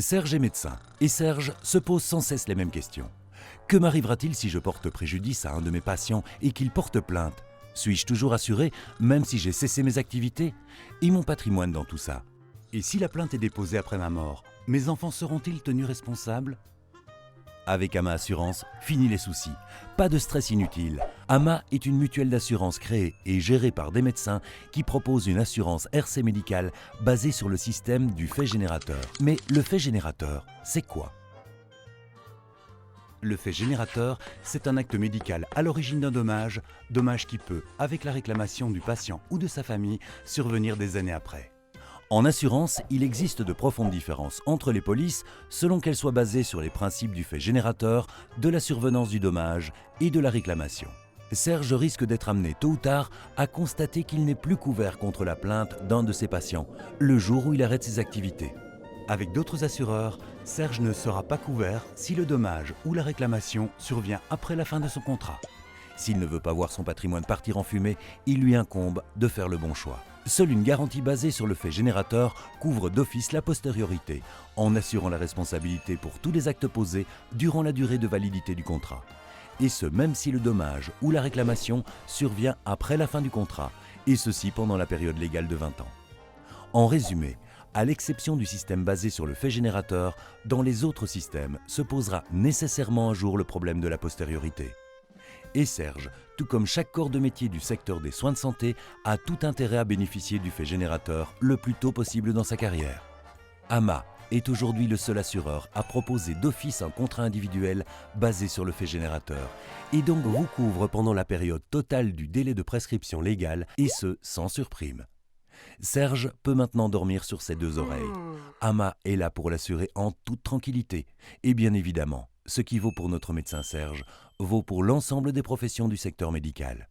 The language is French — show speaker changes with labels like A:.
A: Serge est médecin, et Serge se pose sans cesse les mêmes questions. Que m'arrivera-t-il si je porte préjudice à un de mes patients et qu'il porte plainte? Suis-je toujours assuré, même si j'ai cessé mes activités? Et mon patrimoine dans tout ça? Et si la plainte est déposée après ma mort, mes enfants seront-ils tenus responsables? Avec Ama Assurance, fini les soucis. Pas de stress inutile. Ama est une mutuelle d'assurance créée et gérée par des médecins qui proposent une assurance RC médicale basée sur le système du fait générateur. Mais le fait générateur, c'est quoi? Le fait générateur, c'est un acte médical à l'origine d'un dommage qui peut, avec la réclamation du patient ou de sa famille, survenir des années après. En assurance, il existe de profondes différences entre les polices selon qu'elles soient basées sur les principes du fait générateur, de la survenance du dommage et de la réclamation. Serge risque d'être amené tôt ou tard à constater qu'il n'est plus couvert contre la plainte d'un de ses patients, le jour où il arrête ses activités. Avec d'autres assureurs, Serge ne sera pas couvert si le dommage ou la réclamation survient après la fin de son contrat. S'il ne veut pas voir son patrimoine partir en fumée, il lui incombe de faire le bon choix. Seule une garantie basée sur le fait générateur couvre d'office la postériorité, en assurant la responsabilité pour tous les actes posés durant la durée de validité du contrat. Et ce, même si le dommage ou la réclamation survient après la fin du contrat, et ceci pendant la période légale de 20 ans. En résumé, à l'exception du système basé sur le fait générateur, dans les autres systèmes se posera nécessairement un jour le problème de la postériorité. Et Serge, tout comme chaque corps de métier du secteur des soins de santé, a tout intérêt à bénéficier du fait générateur le plus tôt possible dans sa carrière. Ama est aujourd'hui le seul assureur à proposer d'office un contrat individuel basé sur le fait générateur et donc vous couvre pendant la période totale du délai de prescription légale et ce, sans surprime. Serge peut maintenant dormir sur ses deux oreilles. Ama est là pour l'assurer en toute tranquillité. Et bien évidemment, ce qui vaut pour notre médecin Serge vaut pour l'ensemble des professions du secteur médical.